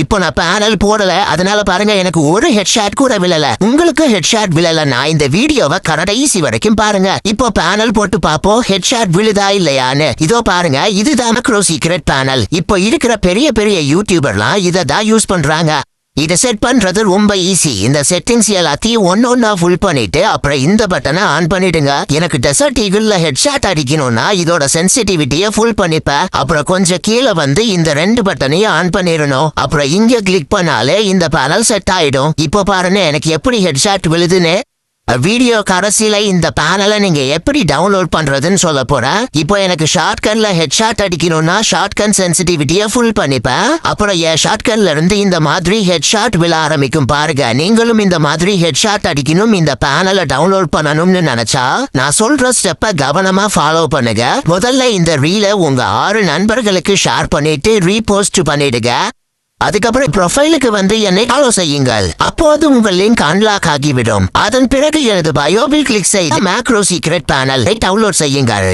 இப்போ நான் பேனல் போடல, அதனால பாருங்க எனக்கு ஒரு ஹெட்ஷாட் கூட விழல. உங்களுக்கு ஹெட்ஷாட் விழலன்னா இந்த வீடியோவை கடைசி வரைக்கும் பாருங்க. இப்போ பேனல் போட்டு பாப்போம் ஹெட்ஷாட் விழுதா இல்லையான்னு. இதோ பாருங்க, இதுதான் மேக்ரோ சீக்ரெட் பேனல். இப்போ இருக்கிற பெரிய பெரிய யூடியூபர்லாம் இதை தான் யூஸ் பண்றாங்க. இதை செட் பண்றது ரொம்ப ஈஸி. இந்த செட்டிங்ஸ் எல்லாத்தையும் ஒன்னொன்னா ஃபுல் பண்ணிட்டு அப்புறம் இந்த பட்டனை ஆன் பண்ணிடுங்க. எனக்கு டெசர்ட் ஈகிள்ல ஹெட்ஷாட் அடிக்கணும்னா இதோட சென்சிட்டிவிட்டியை ஃபுல் பண்ணிப்பேன். அப்புறம் கொஞ்சம் கீழே வந்து இந்த 2 பட்டனையும் ஆன் பண்ணிடணும். அப்புறம் இங்க கிளிக் பண்ணாலே இந்த பேனல் செட் ஆயிடும். இப்போ பாருங்க எனக்கு எப்படி ஹெட்ஷாட் விழுதுன்னு. வீடியோ கடைசியில இந்த பேனலை நீங்க எப்படி டவுன்லோட் பண்றதுன்னு சொல்ல போறேன். இப்போ எனக்கு ஷார்ட்கன்ல ஹெட்ஷாட் அடிக்கணும்னா ஷார்ட்கன் சென்சிட்டிவிட்டியை ஃபுல் பண்ணிப்பேன். அப்புறம் என் ஷார்ட்கன்ல இருந்து இந்த மாதிரி ஹெட்ஷாட் விழ ஆரம்பிக்கும் பாருங்க. நீங்களும் இந்த மாதிரி ஹெட்ஷாட் அடிக்கணும், இந்த பேனலை டவுன்லோட் பண்ணணும்னு நினைச்சா நான் சொல்ற ஸ்டெப்பை கவனமா ஃபாலோ பண்ணுங்க. முதல்ல இந்த ரீலை உங்க 6 நண்பர்களுக்கு ஷேர் பண்ணிட்டு ரீபோஸ்ட் பண்ணிடுங்க. அதுக்கப்புறம் ப்ரொஃபைலுக்கு வந்து என்னை ஃபாலோ செய்யுங்கள். அப்போது உங்கள் லிங்க் அன்லாக் ஆகிவிடும். அதன் பிறகு எனது பயோவில் கிளிக் செய்து மேக்ரோ சீக்ரெட் பேனலை டவுன்லோட் செய்யுங்கள்.